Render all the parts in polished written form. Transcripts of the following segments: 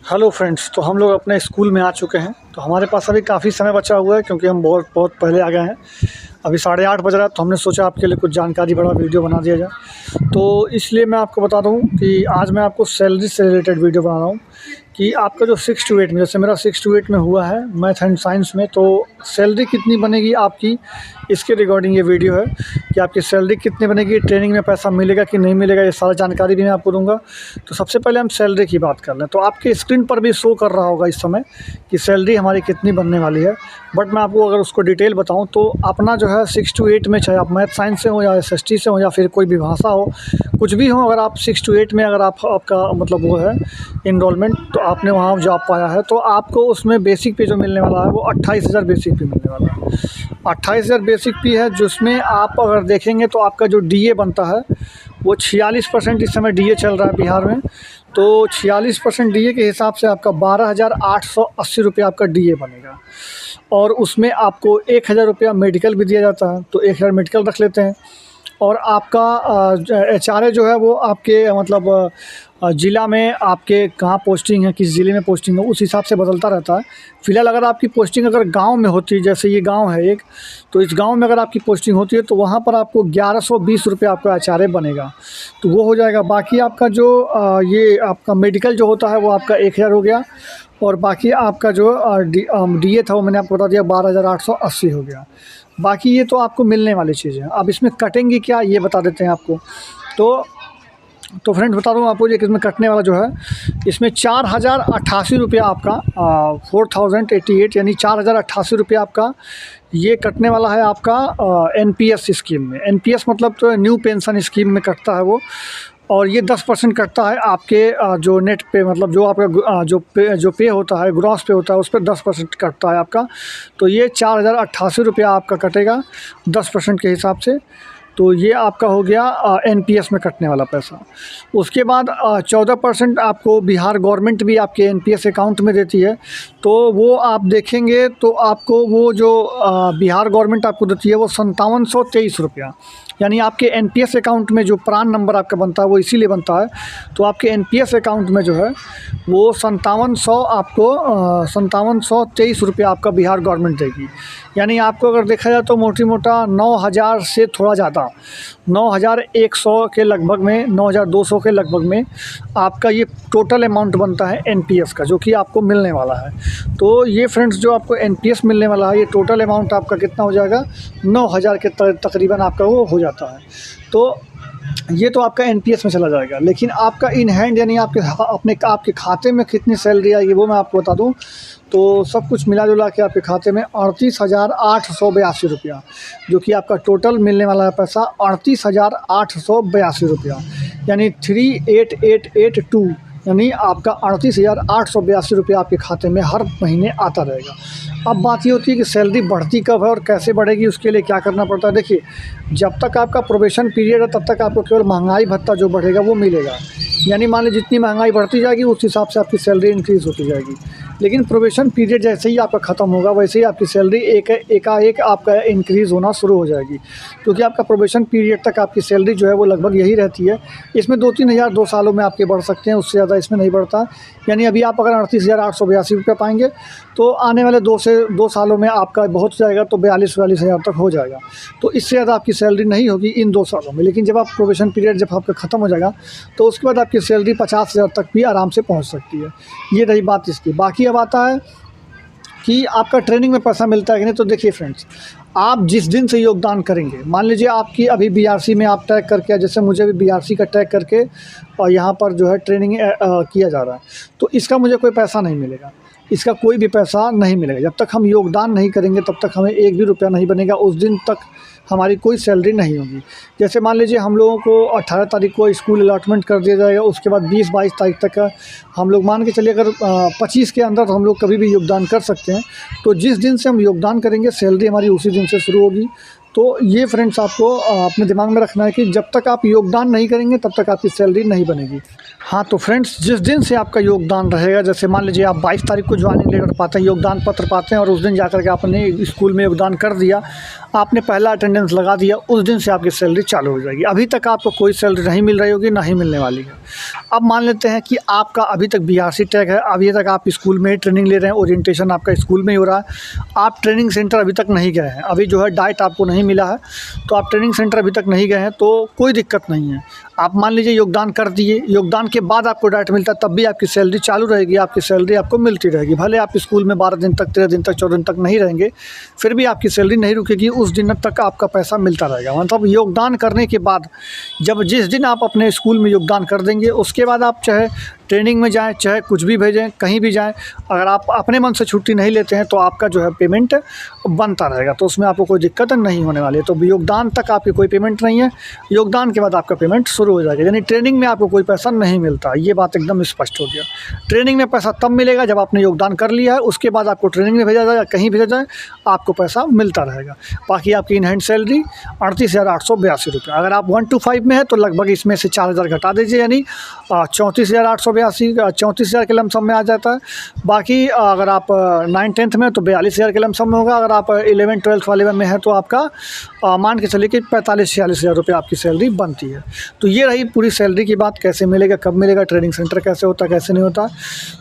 Hello friends, तो हम लोग अपने स्कूल में आ चुके हैं। तो हमारे पास अभी काफ़ी समय बचा हुआ है क्योंकि हम बहुत बहुत पहले आ गए हैं। अभी 8:30 बज रहा है, तो हमने सोचा आपके लिए कुछ जानकारी भरा वीडियो बना दिया जाए। तो इसलिए मैं आपको बता दूं कि आज मैं आपको सैलरी से रिलेटेड वीडियो बना रहा हूं कि आपका जो 6 to 8 में, जैसे मेरा 6 to 8 में हुआ है मैथ एंड साइंस में, तो सैलरी कितनी बनेगी आपकी, इसके रिगार्डिंग ये वीडियो है कि आपकी सैलरी कितनी बनेगी, ट्रेनिंग में पैसा मिलेगा कि नहीं मिलेगा, ये सारा जानकारी भी मैं आपको दूंगा। तो सबसे पहले हम सैलरी की बात कर लें। तो आपके स्क्रीन पर भी शो कर रहा होगा इस समय कि सैलरी हमारी कितनी बनने वाली है, बट मैं आपको अगर उसको डिटेल बताऊं तो अपना जो है 6 to 8 में, चाहे आप मैथ साइंस से हो या SST से हो या फिर कोई भी भाषा हो, कुछ भी हो, अगर आप 6 to 8 में अगर आपका मतलब वो है इनरोलमेंट, तो आपने वहाँ जॉब पाया है, तो आपको उसमें बेसिक पे जो मिलने वाला है वो 28,000 बेसिक पे मिलने वाला है। 28,000 बेसिक पे है, जिसमें आप अगर देखेंगे तो आपका जो DA बनता है वो 46% इस समय DA चल रहा है बिहार में। तो 46% DA के हिसाब से आपका 12,880 रुपये आपका DA बनेगा। और उसमें आपको 1,000 रुपया मेडिकल भी दिया जाता है, तो 1,000 मेडिकल रख लेते हैं। और आपका HRA जो है वो आपके मतलब ज़िला में आपके कहाँ पोस्टिंग है, किस ज़िले में पोस्टिंग है, उस हिसाब से बदलता रहता है। फ़िलहाल अगर आपकी पोस्टिंग अगर गांव में होती है, जैसे ये गांव है एक, तो इस गांव में अगर आपकी पोस्टिंग होती है तो वहाँ पर आपको 1,120 रुपये आपका HRA बनेगा, तो वो हो जाएगा। बाकी आपका जो ये आपका मेडिकल जो होता है वो आपका 1,000 हो गया। और बाकी आपका जो DA था वो मैंने आपको बता दिया 12,880 हो गया। बाकी ये तो आपको मिलने वाली चीज़ है। अब इसमें कटेंगे क्या, ये बता देते हैं आपको। तो फ्रेंड्स बता दूँ आपको, ये इसमें कटने वाला जो है, इसमें 4,088 रुपया आपका 4,088 यानी 4,088 रुपया आपका ये कटने वाला है आपका NPS स्कीम में। NPS मतलब तो न्यू पेंशन स्कीम में कटता है वो। और ये 10% कटता है आपके जो नेट पे, मतलब जो आपका जो पे होता है, ग्रॉस पे होता है, उस पर 10% कटता है आपका। तो ये 4,088 रुपया आपका कटेगा 10% के हिसाब से। तो ये आपका हो गया NPS में कटने वाला पैसा। उसके बाद 14% आपको बिहार गवर्नमेंट भी आपके NPS अकाउंट में देती है। तो वो आप देखेंगे तो आपको वो जो बिहार गवर्नमेंट आपको देती है वो 5723 रुपया, यानी आपके NPS अकाउंट में जो प्रान नंबर आपका बनता है वो इसीलिए बनता है। तो आपके NPS अकाउंट में जो है वो 5700 आपको 5723 रुपया आपका बिहार गवर्नमेंट देगी। यानी आपको अगर देखा जाए तो मोटी मोटा 9,000 से थोड़ा ज़्यादा, 9,100 के लगभग में, 9,200 के लगभग में आपका ये टोटल अमाउंट बनता है NPS का, जो कि आपको मिलने वाला है। तो ये फ्रेंड्स जो आपको NPS मिलने वाला है, ये टोटल अमाउंट आपका कितना हो जाएगा, 9,000 के तकरीबन आपका वो हो जाता है। तो ये तो आपका NPS में चला जाएगा। लेकिन आपका इन हैंड यानी आपके खाते में कितनी सैलरी आएगी वो मैं आपको बता दूं। तो सब कुछ मिला जुला के आपके खाते में 38,882 रुपया, जो कि आपका टोटल मिलने वाला है पैसा 38,882 रुपया, यानी 38,882, यानी आपका 38,882 रुपया आपके खाते में हर महीने आता रहेगा। अब बात ये होती है कि सैलरी बढ़ती कब है और कैसे बढ़ेगी, उसके लिए क्या करना पड़ता है। देखिए, जब तक आपका प्रोबेशन पीरियड है तब तक आपको केवल महंगाई भत्ता जो बढ़ेगा वो मिलेगा। यानी मान लीजिए जितनी महंगाई बढ़ती जाएगी उस हिसाब से आपकी सैलरी इंक्रीज़ होती जाएगी। लेकिन प्रोबेशन पीरियड जैसे ही आपका ख़त्म होगा वैसे ही आपकी सैलरी एकाएक आपका इंक्रीज़ होना शुरू हो जाएगी, क्योंकि आपका प्रोबेशन पीरियड तक आपकी सैलरी जो है वो लगभग यही रहती है। इसमें 2-3 हज़ार 2 सालों में आपके बढ़ सकते हैं, उससे ज़्यादा इसमें नहीं बढ़ता। यानी अभी आप अगर 38,882 रुपये पाएंगे तो आने वाले 2 सालों में आपका बहुत जाएगा तो 42-44 हज़ार तक हो जाएगा। तो इससे ज़्यादा आपकी सैलरी नहीं होगी इन 2 सालों में। लेकिन जब आप प्रोबेशन पीरियड जब आपका ख़त्म हो जाएगा तो उसके बाद आपकी सैलरी 50,000 तक भी आराम से पहुंच सकती है। ये रही बात इसकी। बाकी अब आता है कि आपका ट्रेनिंग में पैसा मिलता है कि नहीं। तो देखिए फ्रेंड्स, आप जिस दिन से योगदान करेंगे, मान लीजिए आपकी अभी BRC में आप टैग करके, जैसे मुझे भी BRC का टैग करके और यहाँ पर जो है ट्रेनिंग किया जा रहा है, तो इसका मुझे कोई पैसा नहीं मिलेगा, इसका कोई भी पैसा नहीं मिलेगा। जब तक हम योगदान नहीं करेंगे तब तक हमें 1 भी रुपया नहीं बनेगा, उस दिन तक हमारी कोई सैलरी नहीं होगी। जैसे मान लीजिए हम लोगों को 18 तारीख को स्कूल अलॉटमेंट कर दिया जाएगा, उसके बाद 20-22 तारीख तक का हम लोग मान के चलिए, अगर 25 के अंदर तो हम लोग कभी भी योगदान कर सकते हैं। तो जिस दिन से हम योगदान करेंगे सैलरी हमारी उसी दिन से शुरू होगी। तो ये फ्रेंड्स आपको अपने दिमाग में रखना है कि जब तक आप योगदान नहीं करेंगे तब तक आपकी सैलरी नहीं बनेगी। हाँ, तो फ्रेंड्स जिस दिन से आपका योगदान रहेगा, जैसे मान लीजिए आप 22 तारीख को जॉइनिंग लेटर पाते हैं, योगदान पत्र पाते हैं और उस दिन जाकर के आपने स्कूल में योगदान कर दिया, आपने पहला अटेंडेंस लगा दिया, उस दिन से आपकी सैलरी चालू हो जाएगी। अभी तक आपको कोई सैलरी नहीं मिल रही होगी, नहीं मिलने वाली है। अब मान लेते हैं कि आपका अभी तक बीआरसी टैग है, अभी तक आप स्कूल में ही ट्रेनिंग ले रहे हैं, ओरिएंटेशन आपका स्कूल में ही हो रहा है, आप ट्रेनिंग सेंटर अभी तक नहीं गए हैं, अभी जो है डाइट आपको नहीं मिला है, तो आप ट्रेनिंग सेंटर अभी तक नहीं गए हैं, तो कोई दिक्कत नहीं है। आप मान लीजिए योगदान कर दिए, योगदान के बाद आपको डाइट मिलता है, तब भी आपकी सैलरी चालू रहेगी, आपकी सैलरी आपको मिलती रहेगी। भले आप स्कूल में 12 दिन तक, 13 दिन तक, 14 दिन तक नहीं रहेंगे, फिर भी आपकी सैलरी नहीं रुकेगी, उस दिन तक आपका पैसा मिलता रहेगा। मतलब योगदान करने के बाद, जब जिस दिन आप अपने स्कूल में योगदान कर देंगे, उसके बाद आप चाहे ट्रेनिंग में जाएँ, चाहे कुछ भी भेजें, कहीं भी जाएँ, अगर आप अपने मन से छुट्टी नहीं लेते हैं तो आपका जो है पेमेंट बनता रहेगा, तो उसमें आपको कोई दिक्कत नहीं होने वाली है। तो योगदान तक आपकी कोई पेमेंट नहीं है, योगदान के बाद आपका पेमेंट शुरू हो जाएगा, यानी ट्रेनिंग में आपको कोई पैसा नहीं मिलता। ये बात एकदम स्पष्ट हो गया। ट्रेनिंग में पैसा तब मिलेगा जब आपने योगदान कर लिया है, उसके बाद आपको ट्रेनिंग में भेजा जाए या कहीं भेजा जाए, आपको पैसा मिलता रहेगा। बाकी आपकी इन हैंड सैलरी 38,882 रुपये। अगर आप 1 to 5 में है तो लगभग इसमें से 4,000 घटा दीजिए, यानी 34,882, 34,000 के लमसम में आ जाता है। बाकी अगर आप 9th-10th में तो 42,000 के लमसम में होगा। अगर आप 11th-12th वाले में है तो आपका मान के चलिए कि 45-46,000 रुपये आपकी सैलरी बनती है। तो ये रही पूरी सैलरी की बात, कैसे मिलेगा, कब मिलेगा, ट्रेनिंग सेंटर कैसे होता है, कैसे नहीं होता।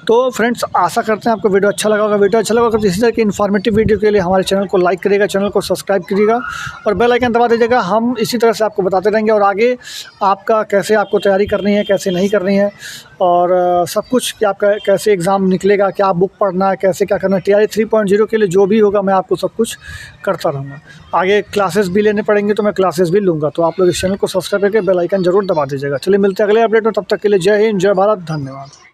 तो फ्रेंड्स आशा करते हैं आपको वीडियो अच्छा लगा होगा। वीडियो अच्छा लगा होगा तो इसी तरह की इन्फॉर्मेटिव वीडियो के लिए हमारे चैनल को लाइक करिएगा, चैनल को सब्सक्राइब करिएगा और बेल आइकन दबा दीजिएगा। हम इसी तरह से आपको बताते रहेंगे और आगे आपका कैसे आपको तैयारी करनी है, कैसे नहीं करनी है और सब कुछ कि आपका कैसे एग्ज़ाम निकलेगा, क्या बुक पढ़ना है, कैसे क्या करना है। TRE 3.0 के लिए जो भी होगा मैं आपको सब कुछ करता रहूँगा। आगे क्लासेस भी लेने पड़ेंगे तो मैं क्लासेस भी लूँगा। तो आप लोग इस चैनल को सब्सक्राइब करके बेल आइकन ज़रूर दबा दीजिएगा। चलिए मिलते हैं अगले अपडेट में, तब तक के लिए जय हिंद, जय भारत, धन्यवाद।